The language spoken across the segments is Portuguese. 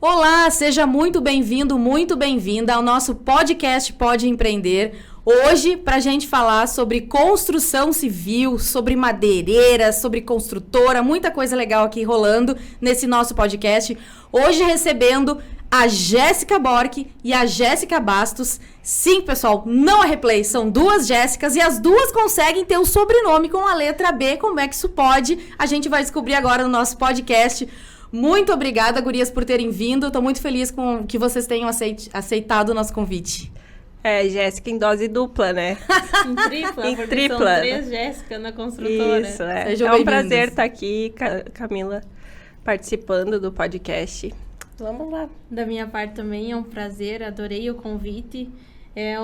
Olá, seja muito bem-vindo, muito bem-vinda ao nosso podcast Pode Empreender. Hoje, para a gente falar sobre construção civil, sobre madeireiras, sobre construtora, muita coisa legal aqui rolando nesse nosso podcast. Hoje recebendo a Jéssica Bork e a Jéssica Bastos. Sim, pessoal, não é replay, são duas Jéssicas e as duas conseguem ter o sobrenome com a letra B. Como é que isso pode? A gente vai descobrir agora no nosso podcast. Muito obrigada, gurias, por terem vindo. Estou muito feliz com que vocês tenham aceitado o nosso convite. Jéssica em dose dupla, né? Em tripla, porque tripla. são 3 Jéssica na construtora. Isso, é. Sejam É um bem-vindas. prazer estar aqui, Camila, participando do podcast. Vamos lá. Da minha parte também é um prazer, adorei o convite. É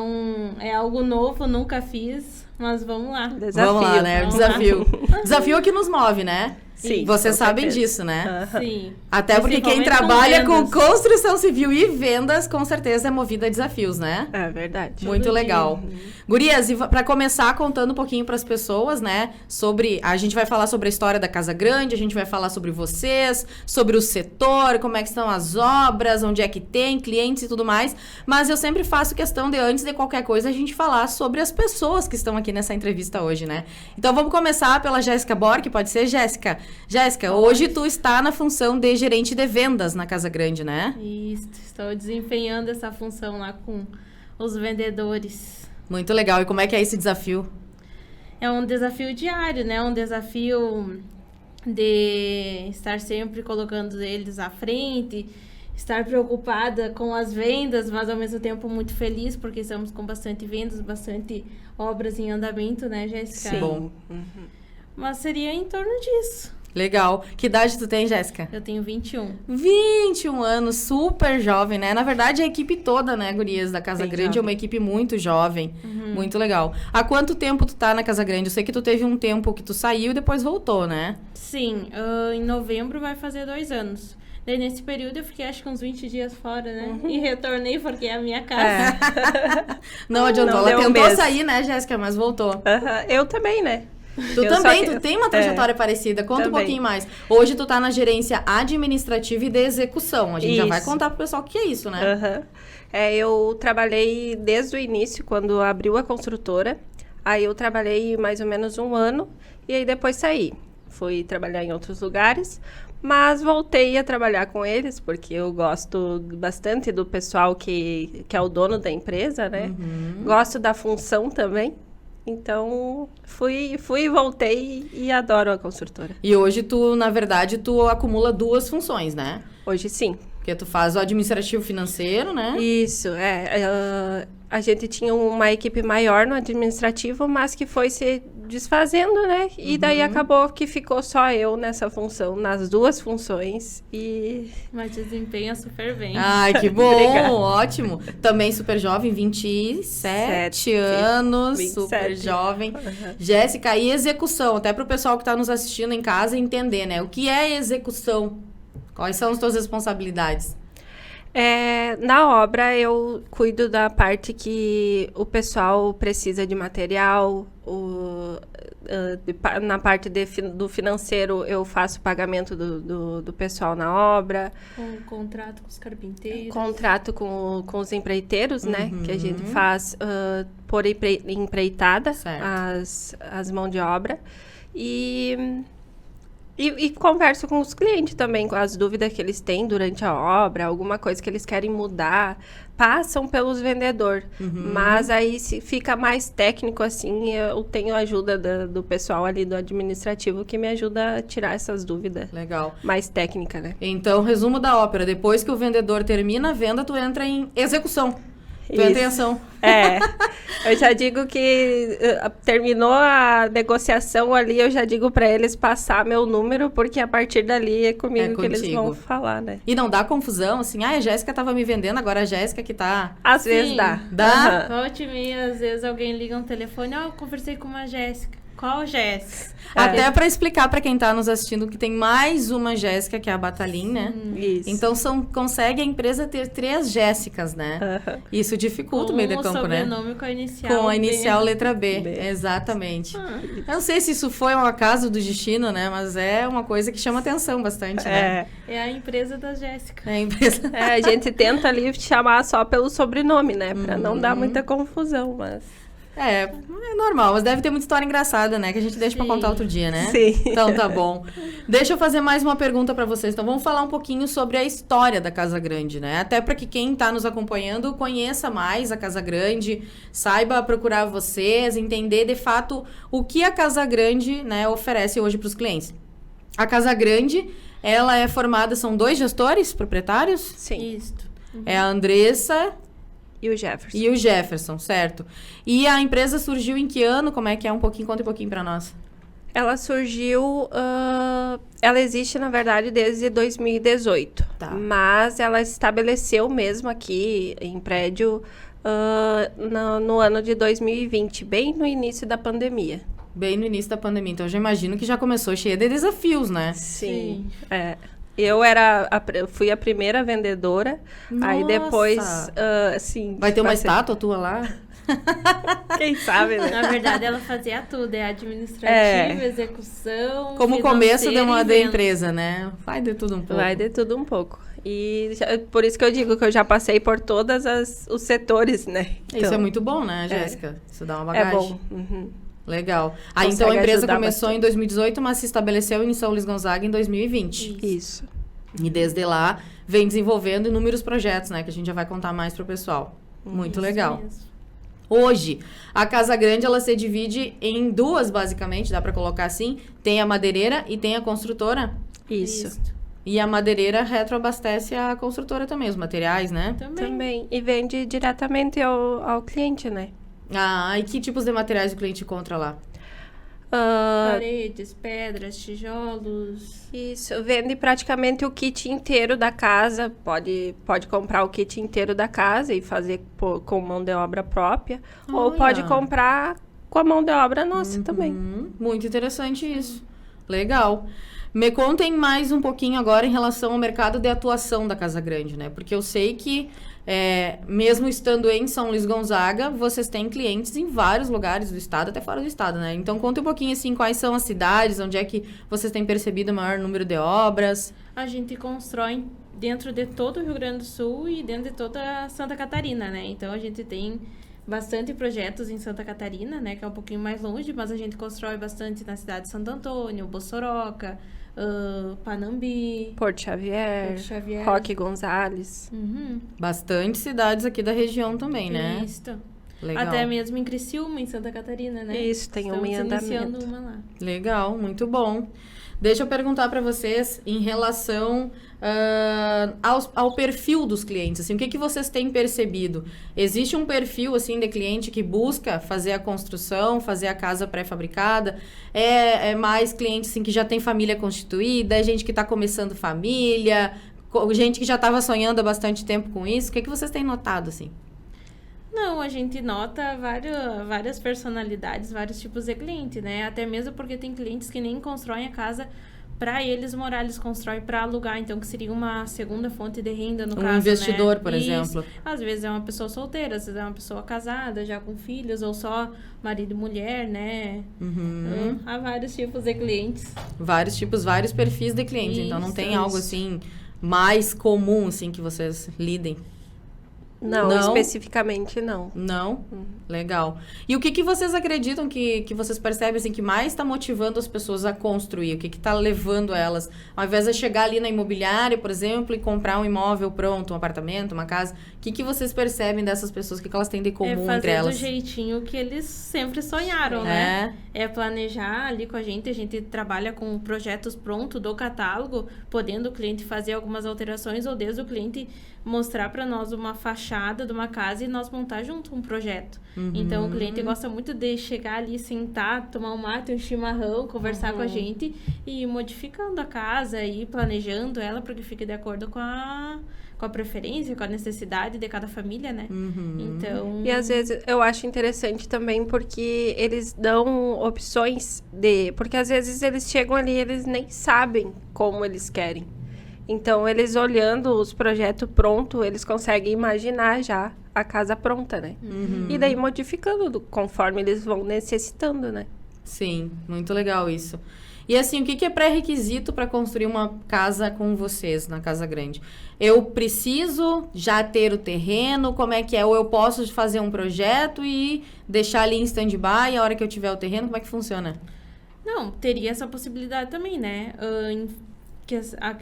algo novo, nunca fiz, mas vamos lá. Desafio. Vamos lá, né? Vamos Desafio. Desafio é que nos move, né? Sim, Vocês com sabem certeza. disso, né? Sim. Até porque quem Principalmente trabalha com vendas. construção civil e vendas, com certeza é movido a desafios, né? É verdade. Muito Todo legal. dia. Gurias, e para começar contando um pouquinho para as pessoas, né, a gente vai falar sobre a história da Casa Grande, a gente vai falar sobre vocês, sobre o setor, como é que estão as obras, onde é que tem, clientes e tudo mais, mas eu sempre faço questão de, antes de qualquer coisa, a gente falar sobre as pessoas que estão aqui nessa entrevista hoje, né? Então vamos começar pela Jéssica Bork, pode ser, Jéssica? Jéssica, hoje tu está na função de gerente de vendas na Casa Grande, né? Isso, estou desempenhando essa função lá com os vendedores. Muito legal. E como é que é esse desafio? É um desafio diário, né? Um desafio de estar sempre colocando eles à frente, estar preocupada com as vendas, mas ao mesmo tempo muito feliz, porque estamos com bastante vendas, bastante obras em andamento, né, Jéssica? Sim. Bom. Mas seria em torno disso. Legal. Que idade tu tem, Jéssica? Eu tenho 21. 21 anos, super jovem, né? Na verdade, a equipe toda, né, gurias, da Casa Bem Grande é jovem. uma equipe muito jovem. Muito legal. Há quanto tempo tu tá na Casa Grande? Eu sei que tu teve um tempo que tu saiu e depois voltou, né? Sim, em novembro vai fazer 2 anos. Daí, nesse período, eu fiquei acho que uns 20 dias fora, né? E retornei porque é a minha casa. Não adiantou. Não Ela deu um tentou mês. sair, né, Jéssica? Mas voltou. Eu também, né? Tu Eu também, só que- tu tem uma trajetória parecida. Conta um também. pouquinho mais. Hoje tu tá na gerência administrativa e de execução. A gente já vai Isso. contar pro pessoal o que é isso, né? Aham. Eu trabalhei desde o início, quando abriu a construtora. Aí eu trabalhei mais ou menos 1 ano e aí depois saí. Fui trabalhar em outros lugares, mas voltei a trabalhar com eles, porque eu gosto bastante do pessoal que é o dono da empresa, né? Gosto da função também. Então, fui e voltei e adoro a construtora. E hoje tu, na verdade, tu acumula 2 funções, né? Hoje sim. Porque tu faz o administrativo financeiro, né? Isso, a gente tinha uma equipe maior no administrativo, mas que foi se desfazendo, né? E daí acabou que ficou só eu nessa função, nas 2 funções. E Mas desempenha super bem. Ai, que bom, Obrigada. ótimo. Também super jovem, 27 Sete. anos, 27. super jovem. Jéssica, e execução? Até para o pessoal que está nos assistindo em casa entender, né? O que é execução? Quais são as tuas responsabilidades? na obra eu cuido da parte que o pessoal precisa de material, na parte do financeiro eu faço o pagamento do pessoal na obra, Com contrato com os carpinteiros. contrato com os empreiteiros, né, que a gente faz por empreitada Certo. as mãos de obra e converso com os clientes também, com as dúvidas que eles têm durante a obra, alguma coisa que eles querem mudar, passam pelos vendedores. Mas aí se fica mais técnico, assim, eu tenho a ajuda do pessoal ali do administrativo que me ajuda a tirar essas dúvidas. Legal. Mais técnica, né? Então, resumo da ópera. Depois que o vendedor termina a venda, tu entra em execução. Tu entra em ação. Eu já digo que terminou a negociação ali, eu já digo para eles passar meu número, porque a partir dali é comigo que eles contigo. vão falar, né? E não dá confusão, assim, a Jéssica tava me vendendo, agora a Jéssica que tá... Às vezes Sim. dá. Dá? Aham. Volte e meia, às vezes alguém liga um telefone, eu conversei com uma Jéssica. Qual Jéssica? Até para explicar para quem tá nos assistindo que tem mais uma Jéssica, que é a Batalin, né? Isso. Então consegue a empresa ter 3 Jéssicas, né? Isso dificulta o meio de campo, né? Sobrenome com a inicial Com a inicial B. letra B. Exatamente. Eu não sei se isso foi um acaso do destino, né? Mas é uma coisa que chama atenção bastante, né? É a empresa da Jéssica. É a empresa. A gente tenta ali chamar só pelo sobrenome, né? Pra não dar muita confusão, mas... É normal, mas deve ter muita história engraçada, né? Que a gente deixa pra contar outro dia, né? Sim. Então tá bom. Deixa eu fazer mais uma pergunta pra vocês. Então vamos falar um pouquinho sobre a história da Casa Grande, né? Até para que quem tá nos acompanhando conheça mais a Casa Grande, saiba procurar vocês, entender de fato o que a Casa Grande, né, oferece hoje para os clientes. A Casa Grande, ela é formada, são 2 gestores proprietários? Sim. Isso. É a Andressa E o Jefferson. e o Jefferson, certo? E a empresa surgiu em que ano? Como é que é? Conta um pouquinho pra nós. Ela surgiu... ela existe, na verdade, desde 2018. Tá. Mas ela estabeleceu mesmo aqui, em prédio, no ano de 2020, bem no início da pandemia. Bem no início da pandemia. Então, eu já imagino que já começou cheia de desafios, né? Sim. Eu fui a primeira vendedora. Aí Nossa! depois, assim... Vai ter uma passei- estátua tua lá? Quem sabe, né? Na verdade, ela fazia tudo. É administrativa, execução, Como o começo financeira da e venda. empresa, né? Vai de tudo um pouco. Vai de tudo um pouco. E por isso que eu digo que eu já passei por todos os setores, né? Isso é muito bom, né, Jéssica? Isso dá uma É bagagem. bom. Uhum. Legal. Consegue Então a empresa ajudar começou em 2018, mas se estabeleceu em São Luís Gonzaga em 2020. Isso. E desde lá vem desenvolvendo inúmeros projetos, né? Que a gente já vai contar mais pro pessoal. Muito legal. Isso mesmo. Hoje, a Casa Grande, ela se divide em 2, basicamente, dá pra colocar assim. Tem a madeireira e tem a construtora. Isso. E a madeireira retroabastece a construtora também, os materiais, né? Também. E vende diretamente ao cliente, né? Ah, e que tipos de materiais o cliente encontra lá? Paredes, pedras, tijolos. Isso, vende praticamente o kit inteiro da casa. Pode comprar o kit inteiro da casa e fazer com mão de obra própria. Ou Olha. pode comprar com a mão de obra nossa também. Muito interessante isso. Legal. Me contem mais um pouquinho agora em relação ao mercado de atuação da Casa Grande, né? Porque eu sei que, mesmo estando em São Luís Gonzaga, vocês têm clientes em vários lugares do estado, até fora do estado, né? Então, conta um pouquinho, assim, quais são as cidades, onde é que vocês têm percebido o maior número de obras. A gente constrói dentro de todo o Rio Grande do Sul e dentro de toda Santa Catarina, né? Então, a gente tem bastante projetos em Santa Catarina, né? Que é um pouquinho mais longe, mas a gente constrói bastante na cidade de Santo Antônio, Bossoroca, Panambi, Porto Xavier, Xavier. Roque Gonzales. Uhum. Bastante cidades aqui da região também, né? Isso. Legal. Até mesmo em Criciúma, em Santa Catarina, né? Isso, tem uma em Estamos andamento. iniciando uma lá. Legal, muito bom. Deixa eu perguntar para vocês em relação ao perfil dos clientes. Assim, o que vocês têm percebido? Existe um perfil assim de cliente que busca fazer a construção, fazer a casa pré-fabricada? É mais cliente assim, que já tem família constituída? É gente que está começando família? Gente que já estava sonhando há bastante tempo com isso? O que vocês têm notado assim? Não, a gente nota várias personalidades, vários tipos de cliente, né? Até mesmo porque tem clientes que nem constroem a casa para eles morar, eles constroem para alugar, então que seria uma segunda fonte de renda no caso, né? investidor, por Isso. exemplo. Às vezes é uma pessoa solteira, às vezes é uma pessoa casada, já com filhos, ou só marido e mulher, né? Há vários tipos de clientes. Vários tipos, vários perfis de clientes. Então não tem algo assim mais comum assim que vocês lidem. Não, especificamente não. Não? Legal. E o que vocês acreditam que vocês percebem assim, que mais está motivando as pessoas a construir? O que está levando elas? Ao invés de chegar ali na imobiliária, por exemplo, e comprar um imóvel pronto, um apartamento, uma casa, o que vocês percebem dessas pessoas? O que elas têm de comum entre fazer elas? do jeitinho que eles sempre sonharam, né? É planejar ali com a gente trabalha com projetos prontos do catálogo, podendo o cliente fazer algumas alterações ou desde o cliente mostrar para nós uma fachada fachada de uma casa e nós montar junto um projeto. Então, o cliente gosta muito de chegar ali, sentar, tomar um mate, um chimarrão, conversar com a gente e ir modificando a casa e planejando ela para que fique de acordo com a preferência, com a necessidade de cada família, né? Então... E às vezes eu acho interessante também porque eles dão opções porque às vezes eles chegam ali e eles nem sabem como eles querem. Então, eles olhando os projetos prontos, eles conseguem imaginar já a casa pronta, né? E daí modificando conforme eles vão necessitando, né? Sim, muito legal isso. E assim, o que é pré-requisito para construir uma casa com vocês, na Casa Grande? Eu preciso já ter o terreno, como é que é? Ou eu posso fazer um projeto e deixar ali em stand-by a hora que eu tiver o terreno? Como é que funciona? Não, teria essa possibilidade também, né?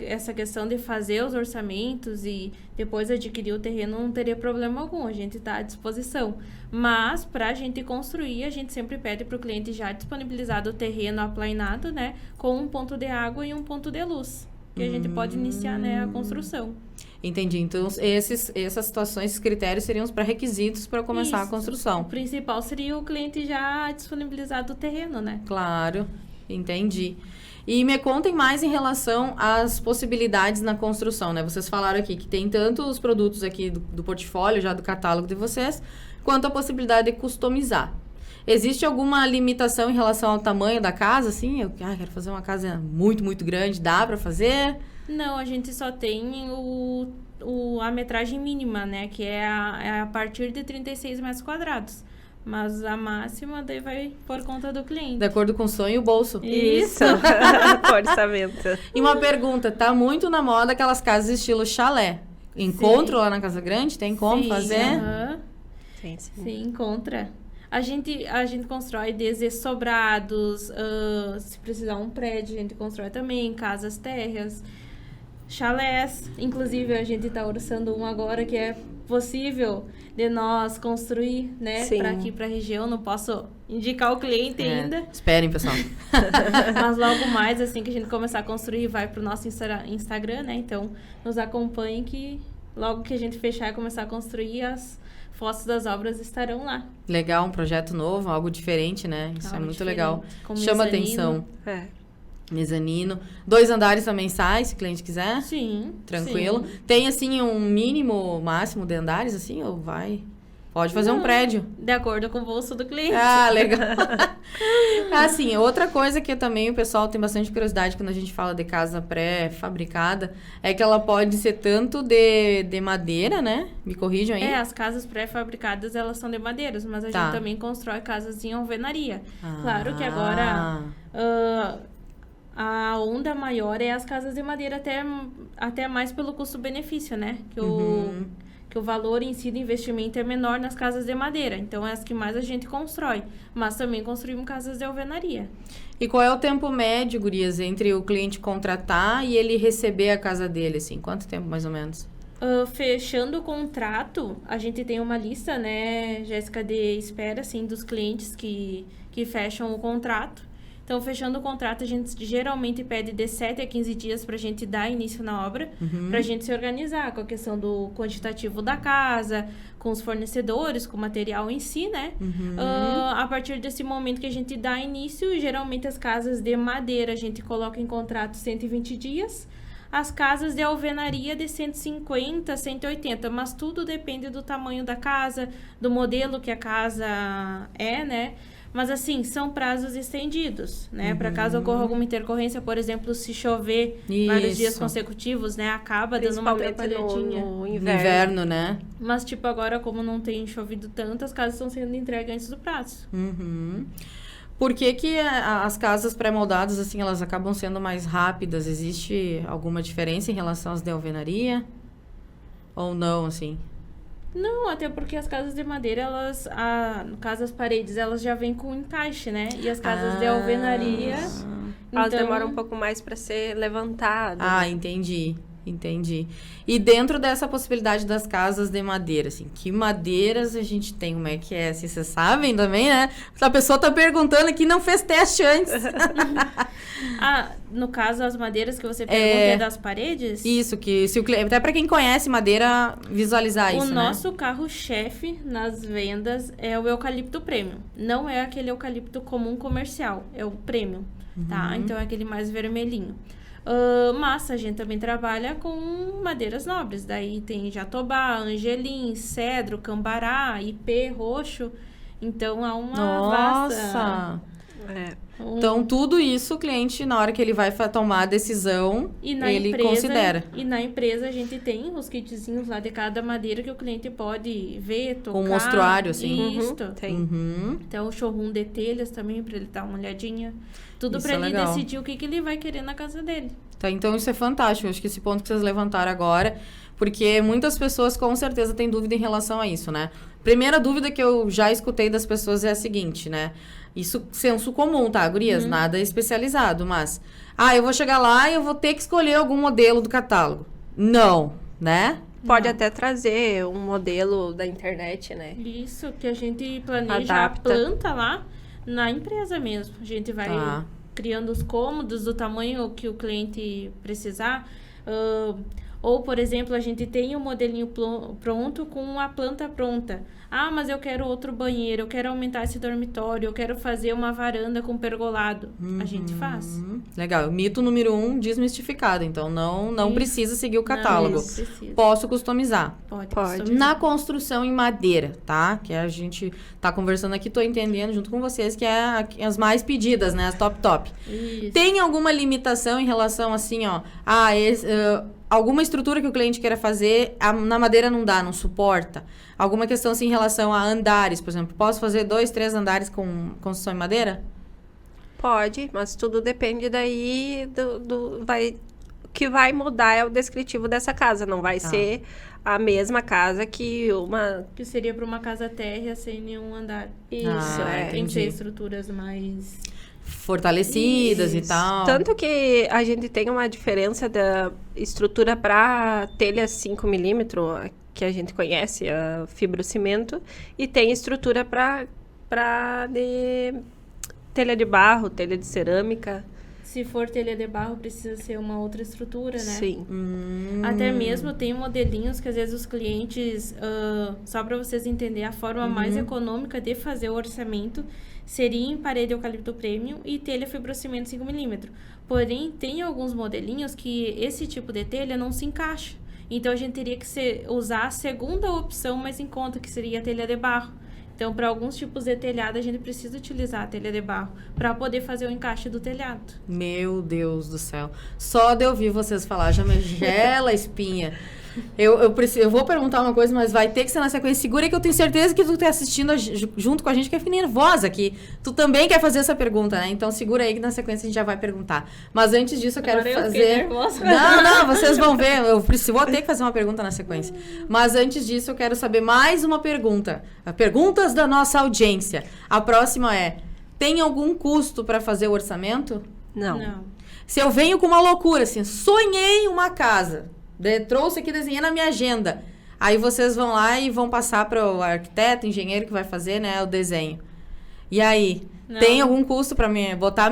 Essa questão de fazer os orçamentos e depois adquirir o terreno não teria problema algum, a gente está à disposição. Mas, para a gente construir, a gente sempre pede para o cliente já disponibilizado o terreno aplainado, né? Com um ponto de água e um ponto de luz, que a gente pode iniciar, né, a construção. Entendi. Então, essas situações, esses critérios seriam os pré-requisitos para começar a construção. O principal seria o cliente já disponibilizado o terreno, né? Claro, entendi. E me contem mais em relação às possibilidades na construção, né? Vocês falaram aqui que tem tanto os produtos aqui do portfólio, já do catálogo de vocês, quanto a possibilidade de customizar. Existe alguma limitação em relação ao tamanho da casa, assim? Eu quero fazer uma casa muito, muito grande, dá para fazer? Não, a gente só tem a metragem mínima, né? Que é a partir de 36 metros quadrados. Mas a máxima daí vai por conta do cliente. De acordo com o sonho e o bolso. Isso. Orçamento. E uma pergunta, tá muito na moda aquelas casas estilo chalé. Encontro lá na Casa Grande? Tem como fazer? Sim. Sim, encontra. A gente constrói desde sobrados, se precisar um prédio, a gente constrói também, casas térreas, chalés. Inclusive, a gente está orçando um agora que é possível de nós construir, né? Para aqui, para a região. Não posso indicar o cliente ainda. Esperem, pessoal. Mas logo mais, assim que a gente começar a construir, vai para o nosso Instagram, né? Então, nos acompanhem que logo que a gente fechar e começar a construir, as fotos das obras estarão lá. Legal, um projeto novo, algo diferente, né? Isso é muito legal. Chama atenção. Mezanino. 2 andares também sai, se o cliente quiser? Sim. Tranquilo. Sim. Tem, assim, um mínimo, máximo de andares, assim, ou vai? Pode fazer um prédio. De acordo com o bolso do cliente. Ah, legal. Assim, outra coisa que também o pessoal tem bastante curiosidade quando a gente fala de casa pré-fabricada, é que ela pode ser tanto de madeira, né? Me corrijam aí. As casas pré-fabricadas, elas são de madeiras, mas a gente também constrói casas em alvenaria. Claro que agora... a onda maior é as casas de madeira, até mais pelo custo-benefício, né? Que o valor em si do investimento é menor nas casas de madeira. Então, é as que mais a gente constrói. Mas também construímos casas de alvenaria. E qual é o tempo médio, gurias, entre o cliente contratar e ele receber a casa dele, assim? Quanto tempo, mais ou menos? Fechando o contrato, a gente tem uma lista, né, Jéssica, de espera, assim, dos clientes que fecham o contrato. Então, fechando o contrato, a gente geralmente pede de 7 a 15 dias para a gente dar início na obra, para a gente se organizar com a questão do quantitativo da casa, com os fornecedores, com o material em si, né? A partir desse momento que a gente dá início, geralmente as casas de madeira a gente coloca em contrato 120 dias, as casas de alvenaria de 150, 180, mas tudo depende do tamanho da casa, do modelo que a casa é, né? Mas, assim, são prazos estendidos, né? Para caso ocorra alguma intercorrência, por exemplo, se chover vários dias consecutivos, né? Acaba dando uma atrapalhadinha. No inverno, né? Mas, tipo, agora, como não tem chovido tanto, as casas estão sendo entregues antes do prazo. Por que as casas pré-moldadas, assim, elas acabam sendo mais rápidas? Existe alguma diferença em relação às de alvenaria? Ou não, assim? Não, até porque as casas de madeira, no caso as paredes, elas já vêm com encaixe, né? E as casas de alvenaria... Elas demoram um pouco mais para ser levantadas. Entendi. Entendi. E dentro dessa possibilidade das casas de madeira, assim, que madeiras a gente tem? Como é que é? Assim, vocês sabem também, né? A pessoa tá perguntando aqui, não fez teste antes. No caso, as madeiras que você pergunta é das paredes? Isso, que se o cliente, até para quem conhece madeira, visualizar isso, O né? nosso carro-chefe nas vendas é o eucalipto premium. Não é aquele eucalipto comum comercial, é o premium, tá? Então é aquele mais vermelhinho. Mas a gente também trabalha com madeiras nobres. Daí tem jatobá, angelim, cedro, cambará, ipê, roxo. Então há uma vasta... Então, tudo isso o cliente, na hora que ele vai tomar a decisão, ele considera. E na empresa a gente tem os kitzinhos lá de cada madeira que o cliente pode ver, tocar. Com um mostruário, assim. Isso. Tem. Então, o showroom de telhas também, para ele dar uma olhadinha. Tudo Isso para é ele legal. decidir o que ele vai querer na casa dele. Tá, então, isso é fantástico. Acho que esse ponto que vocês levantaram agora, porque muitas pessoas com certeza têm dúvida em relação a isso, né? Primeira dúvida que eu já escutei das pessoas é a seguinte, né? Isso, senso comum, tá, gurias? Nada especializado, mas... eu vou chegar lá e eu vou ter que escolher algum modelo do catálogo. Não, né? Pode até trazer um modelo da internet, né? Isso, que a gente planeja Adapta. a planta lá na empresa mesmo. A gente vai Tá. criando os cômodos do tamanho que o cliente precisar. Ou, por exemplo, a gente tem um modelinho pronto com a planta pronta. Mas eu quero outro banheiro, eu quero aumentar esse dormitório, eu quero fazer uma varanda com pergolado. A gente faz. Legal. Mito número 1, desmistificado. Então, não precisa seguir o catálogo. Não precisa. Posso customizar. Pode. Pode. Na construção em madeira, tá? Que a gente tá conversando aqui, tô entendendo junto com vocês que é as mais pedidas, né? As top. Isso. Tem alguma limitação em relação, assim, ó... alguma estrutura que o cliente queira fazer, na madeira não dá, não suporta? Alguma questão, assim, em relação a andares, por exemplo? Posso fazer 2, 3 andares com construção em madeira? Pode, mas tudo depende daí o que vai mudar é o descritivo dessa casa. Não vai ser a mesma casa que uma... Que seria para uma casa térrea sem nenhum andar. Isso, Tem que ser entendi. estruturas mais... Fortalecidas e tal. Tanto que a gente tem uma diferença da estrutura para telha 5mm, que a gente conhece, a fibrocimento, e tem estrutura para telha de barro, telha de cerâmica. Se for telha de barro, precisa ser uma outra estrutura, né? Sim. Até mesmo tem modelinhos que às vezes os clientes, só para vocês entenderem, a forma mais econômica de fazer o orçamento seria em parede eucalipto premium e telha fibrocimento 5mm. Porém, tem alguns modelinhos que esse tipo de telha não se encaixa. Então, a gente teria que usar a segunda opção mais em conta, que seria a telha de barro. Então, para alguns tipos de telhado, a gente precisa utilizar a telha de barro para poder fazer o encaixe do telhado. Meu Deus do céu. Só de ouvir vocês falar, já me gela a espinha. Eu vou perguntar uma coisa, mas vai ter que ser na sequência. Segura aí que eu tenho certeza que tu tá assistindo junto com a gente, que é nervosa aqui. Tu também quer fazer essa pergunta, né? Então segura aí que na sequência a gente já vai perguntar. Mas antes disso eu quero Agora fazer... eu fiquei nervosa. Não, vocês vão ver. Vou ter que fazer uma pergunta na sequência. Mas antes disso eu quero saber mais uma pergunta. Perguntas da nossa audiência. A próxima é: tem algum custo para fazer o orçamento? Não. Se eu venho com uma loucura, assim, sonhei uma casa... trouxe aqui, desenhei na minha agenda. Aí vocês vão lá e vão passar para o arquiteto, engenheiro que vai fazer, né, o desenho. E aí, tem algum custo para botar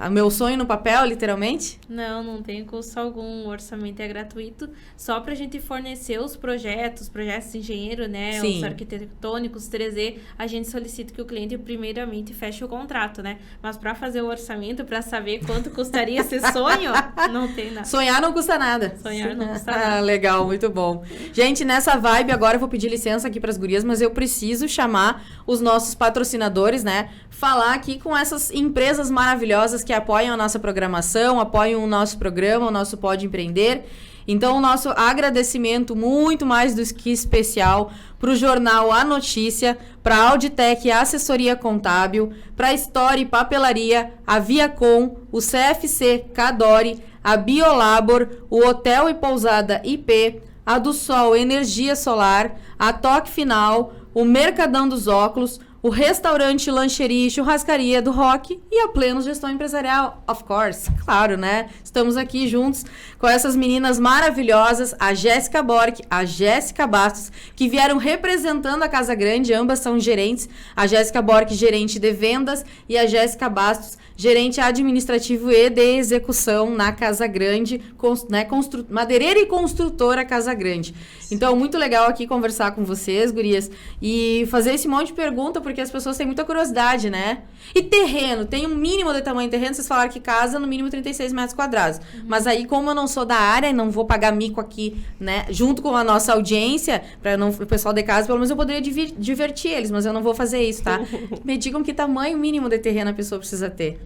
meu sonho no papel, literalmente? Não tem custo algum. O orçamento é gratuito, só para a gente fornecer os projetos de engenheiro, né? Sim. Os arquitetônicos, 3D, a gente solicita que o cliente primeiramente feche o contrato, né? Mas para fazer o orçamento, para saber quanto custaria esse sonho, não tem nada. Sonhar não custa nada. Sonhar não custa nada. Legal, muito bom. Gente, nessa vibe, agora eu vou pedir licença aqui para as gurias, mas eu preciso chamar os nossos patrocinadores, né? Falar aqui com essas empresas maravilhosas que apoiam a nossa programação, apoiam o nosso programa, o nosso Pode Empreender. Então, o nosso agradecimento muito mais do que especial para o jornal A Notícia, para a Auditec Assessoria Contábil, para a Story Papelaria, a Viacom, o CFC Cadore, a Biolabor, o Hotel e Pousada IP, a do Sol Energia Solar, a Toque Final, o Mercadão dos Óculos, o restaurante, lancheria e churrascaria do Rock e a Pleno Gestão Empresarial, of course, claro, né? Estamos aqui juntos com essas meninas maravilhosas, a Jéssica Bork, a Jéssica Bastos, que vieram representando a Casa Grande, ambas são gerentes, a Jéssica Bork, gerente de vendas, e a Jéssica Bastos, gerente administrativo e de execução na Casa Grande, né, madeireira e construtora Casa Grande. Então, muito legal aqui conversar com vocês, gurias, e fazer esse monte de pergunta, porque as pessoas têm muita curiosidade, né? E terreno, tem um mínimo de tamanho de terreno, vocês falaram que casa no mínimo 36 metros quadrados. Mas aí, como eu não sou da área e não vou pagar mico aqui, né, junto com a nossa audiência, para o pessoal de casa, pelo menos eu poderia divertir eles, mas eu não vou fazer isso, tá? Me digam que tamanho mínimo de terreno a pessoa precisa ter.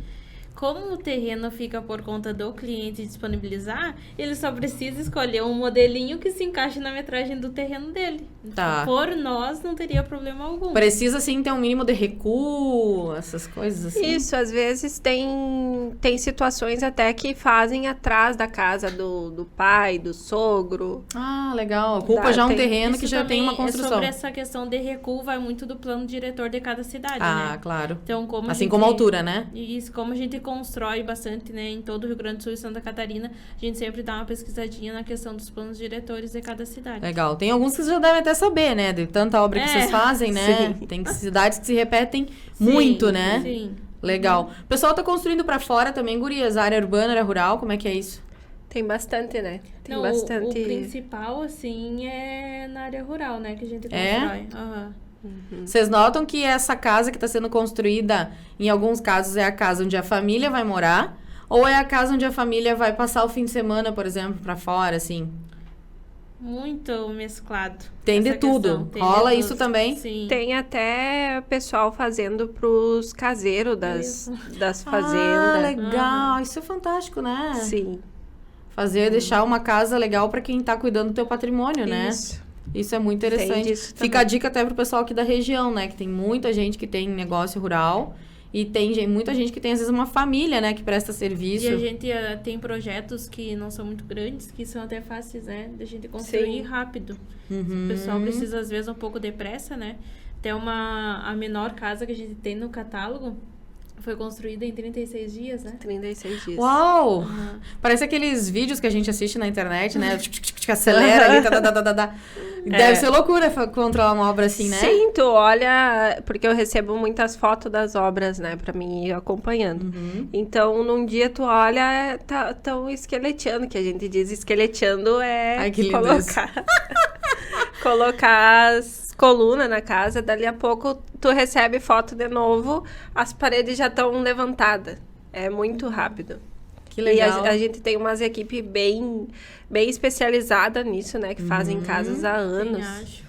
Como o terreno fica por conta do cliente disponibilizar, ele só precisa escolher um modelinho que se encaixe na metragem do terreno dele. Tá. Por nós, não teria problema algum. Precisa, sim, ter um mínimo de recuo, essas coisas assim? Isso, às vezes tem situações até que fazem atrás da casa do pai, do sogro. Ah, legal. Ocupa já um terreno que já tem uma construção. Sobre essa questão de recuo, vai muito do plano diretor de cada cidade, né? Ah, claro. Então, como a altura, né? Isso, como a gente constrói bastante, né, em todo o Rio Grande do Sul e Santa Catarina, a gente sempre dá uma pesquisadinha na questão dos planos diretores de cada cidade. Legal. Tem alguns que vocês já devem até saber, né? De tanta obra que vocês fazem, né? Sim. Tem cidades que se repetem muito, né? Sim. Legal. O pessoal tá construindo pra fora também, gurias? Área urbana, área rural, como é que é isso? Tem bastante, né? Tem Não, bastante. o principal, assim, é na área rural, né, que a gente É? constrói. Aham. Vocês notam que essa casa que está sendo construída, em alguns casos, é a casa onde a família vai morar? Ou é a casa onde a família vai passar o fim de semana, por exemplo, para fora, assim? Muito mesclado. Tem de essa tudo. questão. Tem Rola de isso tudo. também? Sim. Tem até pessoal fazendo pros caseiros das Ah, fazendas. legal. Isso é fantástico, né? Sim. Deixar uma casa legal para quem tá cuidando do teu patrimônio, né? Isso é muito interessante. disso Fica a dica até pro pessoal aqui da região, né? Que tem muita gente que tem negócio rural e tem muita gente que tem, às vezes, uma família, né? Que presta serviço. E a gente tem projetos que não são muito grandes, que são até fáceis, né? Da gente construir Sim. rápido. Uhum. O pessoal precisa, às vezes, um pouco de pressa, né? Até a menor casa que a gente tem no catálogo foi construída em 36 dias, né? 36 dias. Uau! Parece aqueles vídeos que a gente assiste na internet, né? Que acelera ali, Deve ser loucura controlar uma obra assim, né? Sim, tu olha, porque eu recebo muitas fotos das obras, né, pra mim ir acompanhando. Uhum. Então, num dia tu olha, tão esqueleteando, que a gente diz esqueleteando é Ai, que lindo colocar as colunas na casa, dali a pouco tu recebe foto de novo, as paredes já estão levantadas. É muito rápido. Que legal. E a gente tem umas equipes bem especializadas nisso, né? Que fazem casas há anos. Acho.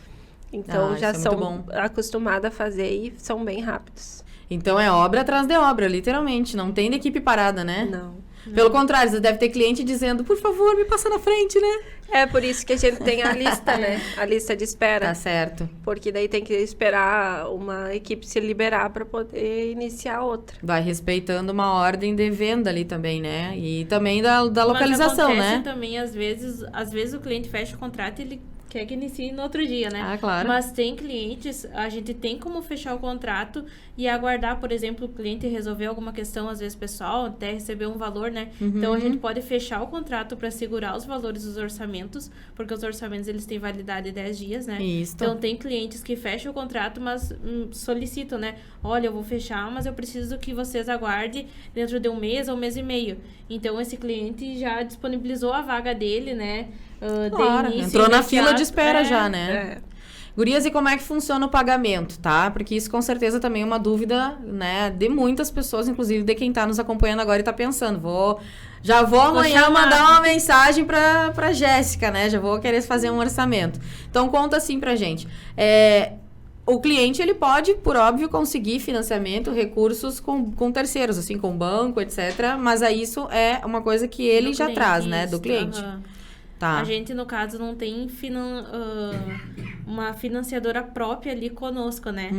Então, já isso é muito são bom. acostumadas a fazer e são bem rápidos. Então é obra atrás de obra, literalmente. Não tem de equipe parada, né? Não. Pelo contrário, você deve ter cliente dizendo, por favor, me passa na frente, né? É por isso que a gente tem a lista, né? A lista de espera. Tá certo. Porque daí tem que esperar uma equipe se liberar para poder iniciar outra. Vai respeitando uma ordem de venda ali também, né? E também da Mas localização, acontece né? também, às vezes o cliente fecha o contrato e ele quer que inicie no outro dia, né? Ah, claro. Mas tem clientes, a gente tem como fechar o contrato e aguardar, por exemplo, o cliente resolver alguma questão, às vezes pessoal, até receber um valor, né? Então, a gente pode fechar o contrato para segurar os valores dos orçamentos, porque os orçamentos, eles têm validade de 10 dias, né? Isso. Então, tem clientes que fecham o contrato, mas solicitam, né? Olha, eu vou fechar, mas eu preciso que vocês aguardem dentro de um mês ou um mês e meio. Então, esse cliente já disponibilizou a vaga dele, né? Claro, entrou na fila de espera já, né? Gurias, e como é que funciona o pagamento, tá? Porque isso com certeza também é uma dúvida, né, de muitas pessoas, inclusive de quem tá nos acompanhando agora e tá pensando, já vou amanhã mandar uma mensagem pra Jéssica, né? Já vou querer fazer um orçamento. Então, conta assim pra gente. O cliente, ele pode, por óbvio, conseguir financiamento, recursos com terceiros, assim, com banco, etc. Mas aí isso é uma coisa que ele já traz, né? Do cliente. Tá. A gente, no caso, não tem uma financiadora própria ali conosco, né?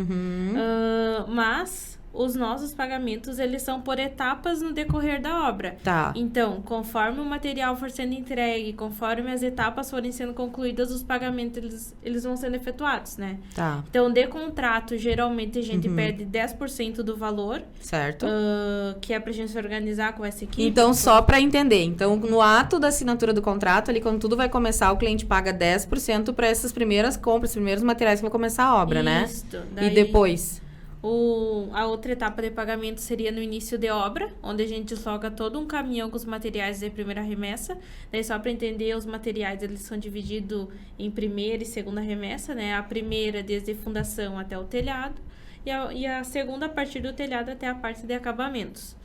Mas os nossos pagamentos, eles são por etapas no decorrer da obra. Tá. Então, conforme o material for sendo entregue, conforme as etapas forem sendo concluídas, os pagamentos, eles vão sendo efetuados, né? Tá. Então, de contrato, geralmente a gente perde 10% do valor, Certo. que é pra gente se organizar com essa equipe. Então, só para entender. Então, no ato da assinatura do contrato, ali, quando tudo vai começar, o cliente paga 10% para essas primeiras compras, primeiros materiais que vai começar a obra, né? Isto. E Daí, depois? A outra etapa de pagamento seria no início de obra, onde a gente desloca todo um caminhão com os materiais de primeira remessa. Daí, só para entender, os materiais eles são divididos em primeira e segunda remessa, né? A primeira desde a fundação até o telhado e a segunda a partir do telhado até a parte de acabamentos.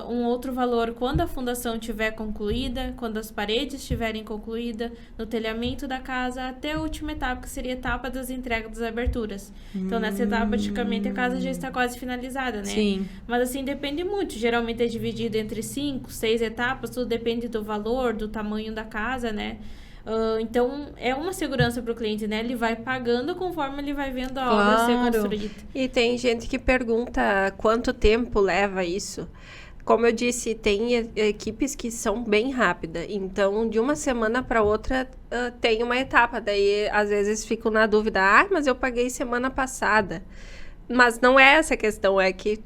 Um outro valor quando a fundação estiver concluída, quando as paredes estiverem concluídas, no telhamento da casa, até a última etapa, que seria a etapa das entregas das aberturas. Então, nessa etapa, praticamente, a casa já está quase finalizada, né? Sim. Mas, assim, depende muito. Geralmente é dividido entre 5, 6 etapas, tudo depende do valor, do tamanho da casa, né? Então, é uma segurança para o cliente, né? Ele vai pagando conforme ele vai vendo a obra ser construída. E tem gente que pergunta quanto tempo leva isso. Como eu disse, tem equipes que são bem rápidas. Então, de uma semana para outra, tem uma etapa. Daí, às vezes, fico na dúvida. Mas eu paguei semana passada. Mas não é essa a questão, é que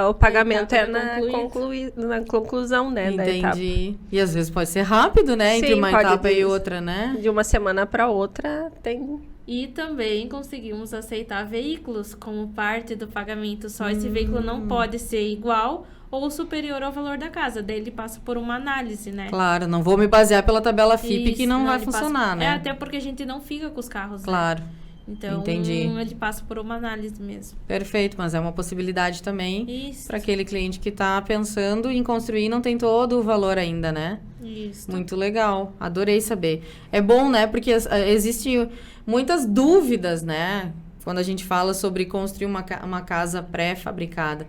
o pagamento é na conclusão, né, da etapa. Entendi. E às vezes pode ser rápido, né? Entre Sim, uma pode etapa e ser. outra, né? De uma semana para outra, tem... E também conseguimos aceitar veículos como parte do pagamento. Só esse veículo não pode ser igual ou superior ao valor da casa. Daí ele passa por uma análise, né? Claro, não vou me basear pela tabela FIP que Isso, não vai ele passa- funcionar, né? até porque a gente não fica com os carros, né? Claro. Então, Entendi. ele passa por uma análise mesmo. Perfeito, mas é uma possibilidade também Isso. para aquele cliente que está pensando em construir e não tem todo o valor ainda, né? Isso. Muito legal, adorei saber. É bom, né? Porque existem muitas dúvidas, né? Quando a gente fala sobre construir uma casa pré-fabricada.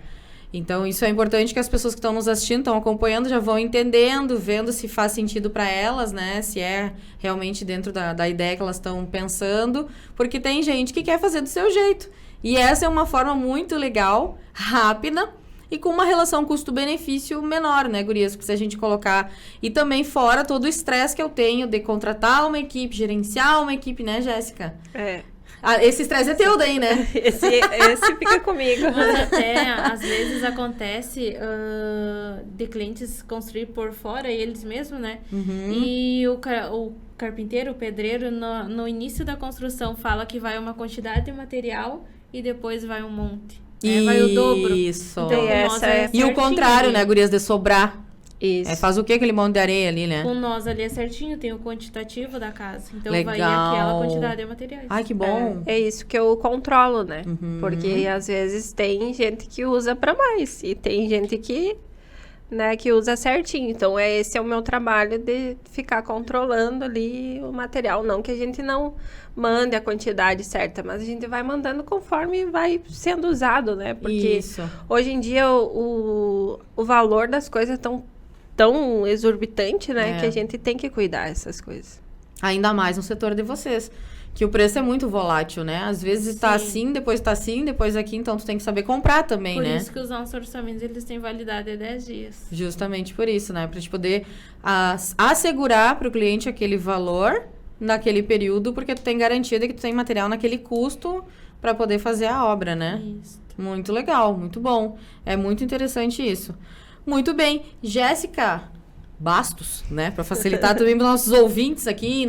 Então, isso é importante que as pessoas que estão nos assistindo, estão acompanhando, já vão entendendo, vendo se faz sentido para elas, né? Se é realmente dentro da ideia que elas estão pensando. Porque tem gente que quer fazer do seu jeito. E essa é uma forma muito legal, rápida e com uma relação custo-benefício menor, né, gurias? Porque se a gente colocar... E também fora todo o estresse que eu tenho de contratar uma equipe, gerenciar uma equipe, né, Jéssica? É. Esse estresse é teu daí, né? Esse fica comigo. Mas até, às vezes, acontece de clientes construir por fora, eles mesmos, né? E o carpinteiro, o pedreiro, no início da construção, fala que vai uma quantidade de material e depois vai um monte. Vai o dobro. Isso. Então, com Essa nós é- é E o certinho contrário, ali. né, gurias, de sobrar. Isso. Faz o quê? Aquele monte de areia ali, né? Com nós ali é certinho, tem o quantitativo da casa. Então, vai Legal. aquela quantidade de materiais. Ai, que bom. É isso que eu controlo, né? Porque às vezes tem gente que usa para mais e tem gente que, né, que usa certinho. Então esse é o meu trabalho de ficar controlando ali o material, não que a gente não mande a quantidade certa, mas a gente vai mandando conforme vai sendo usado, né? Porque Isso. hoje em dia o valor das coisas tão exorbitante, né, É. que a gente tem que cuidar dessas coisas. Ainda mais no setor de vocês. Que o preço é muito volátil, né? Às vezes tá Sim. assim, depois tá assim, depois aqui. Então, tu tem que saber comprar também, Por né? isso que os nossos orçamentos, eles têm validade de 10 dias. Justamente por isso, né? Pra gente poder assegurar pro cliente aquele valor naquele período, porque tu tem garantia de que tu tem material naquele custo para poder fazer a obra, né? Isso. Muito legal, muito bom. É muito interessante isso. Muito bem. Jéssica Bastos, né? Para facilitar também para nossos ouvintes aqui,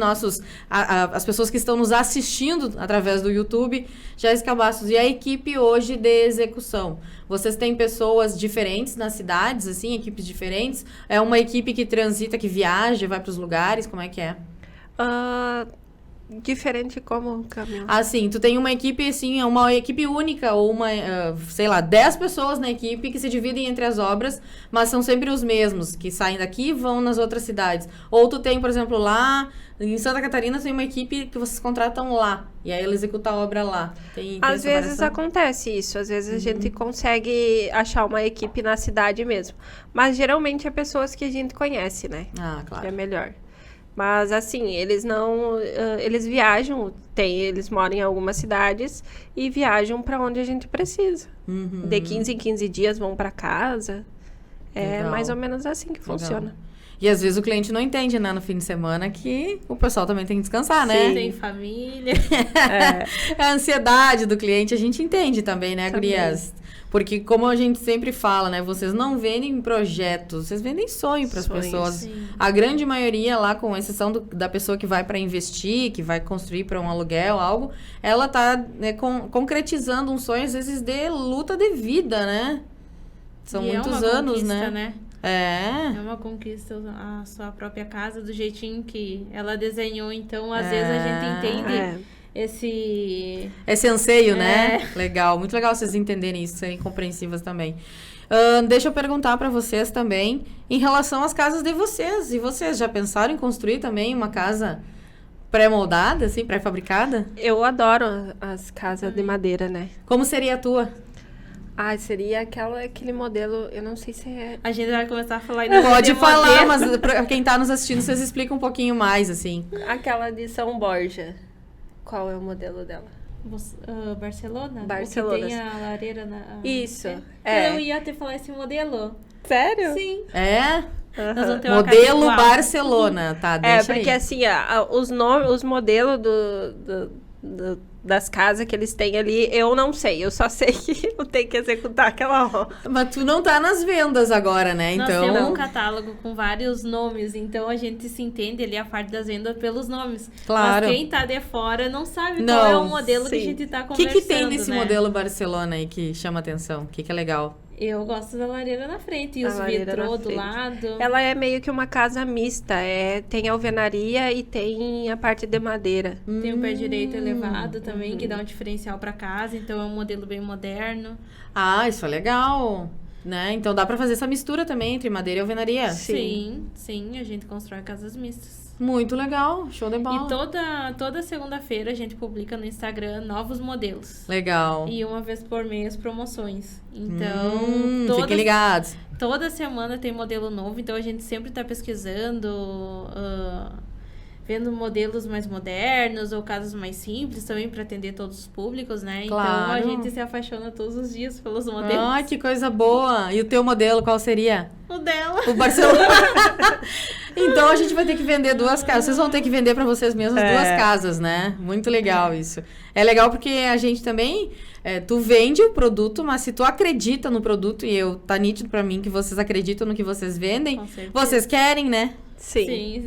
as pessoas que estão nos assistindo através do YouTube. Jéssica Bastos, e a equipe hoje de execução? Vocês têm pessoas diferentes nas cidades, assim, equipes diferentes? É uma equipe que transita, que viaja, vai para os lugares? Como é que é? Diferente como caminho. Assim, tu tem uma equipe, assim, uma equipe única, ou sei lá, 10 pessoas na equipe que se dividem entre as obras, mas são sempre os mesmos, que saem daqui e vão nas outras cidades. Ou tu tem, por exemplo, lá, em Santa Catarina, tem uma equipe que vocês contratam lá, e aí ela executa a obra lá. Tem Às essa vezes variação? acontece isso, às vezes a gente consegue achar uma equipe na cidade mesmo. Mas geralmente é pessoas que a gente conhece, né? Ah, Que é claro. melhor. Mas, assim, eles não... eles viajam, eles moram em algumas cidades e viajam para onde a gente precisa. De 15 em 15 dias vão para casa. É Legal. mais ou menos assim que funciona. E às vezes o cliente não entende, né, no fim de semana, que o pessoal também tem que descansar, né? Tem família. A ansiedade do cliente a gente entende também, né, gurias? Porque como a gente sempre fala, né, vocês não vendem projetos, vocês vendem sonho para as pessoas. Sim. A grande maioria lá, com exceção da pessoa que vai para investir, que vai construir para um aluguel, algo, ela tá, né, concretizando um sonho, às vezes, de luta de vida, né? São E muitos é uma anos, conquista, né? É. É uma conquista a sua própria casa do jeitinho que ela desenhou. Então, às vezes, a gente entende esse anseio, né? Legal, muito legal vocês entenderem isso, serem compreensivas também. Deixa eu perguntar para vocês também, em relação às casas de vocês. E vocês já pensaram em construir também uma casa pré-moldada, assim, pré-fabricada? Eu adoro as casas de madeira, né? Como seria a tua? Seria aquele modelo, eu não sei se é... A gente vai começar a falar... Pode falar, mas para quem tá nos assistindo, vocês explicam um pouquinho mais, assim. Aquela de São Borja. Qual é o modelo dela? Barcelona? Barcelona. O que tem a lareira na... Isso, Eu ia até falar esse modelo. Sério? Sim. É? Nós vamos ter uma casa Modelo igual. Barcelona, tá? Deixa porque aí. assim, os modelos das casas que eles têm ali, eu não sei. Eu só sei que eu tenho que executar aquela obra. Mas tu não tá nas vendas agora, né? Nós Então... temos um catálogo com vários nomes, então a gente se entende ali a parte das vendas pelos nomes. Claro. Mas quem tá de fora não sabe Não, qual é o modelo que a sim. gente tá O conversando, que tem nesse né? modelo Barcelona aí que chama atenção? O que é legal? Eu gosto da lareira na frente e A os lareira na vitrô do frente. lado. Ela é meio que uma casa mista. Tem alvenaria e tem a parte de madeira. Tem o pé direito elevado também, que dá um diferencial pra casa, então é um modelo bem moderno. Ah, isso é legal, né? Então dá pra fazer essa mistura também entre madeira e alvenaria. Sim. Sim, a gente constrói casas mistas. Muito legal, show de bola. E toda segunda-feira a gente publica no Instagram novos modelos. Legal. E uma vez por mês promoções. Então, fiquem ligados. toda semana tem modelo novo, então a gente sempre está pesquisando, vendo modelos mais modernos ou casas mais simples também para atender todos os públicos, né? Claro. Então a gente se apaixona todos os dias pelos modelos. Ai, que coisa boa. E o teu modelo, qual seria? O dela. O Barcelona. Então a gente vai ter que vender duas casas. Vocês vão ter que vender para vocês mesmos duas casas, né? Muito legal isso. É legal porque a gente também... tu vende o produto, mas se tu acredita no produto, e tá nítido para mim que vocês acreditam no que vocês vendem, Com certeza. vocês querem, né? Sim.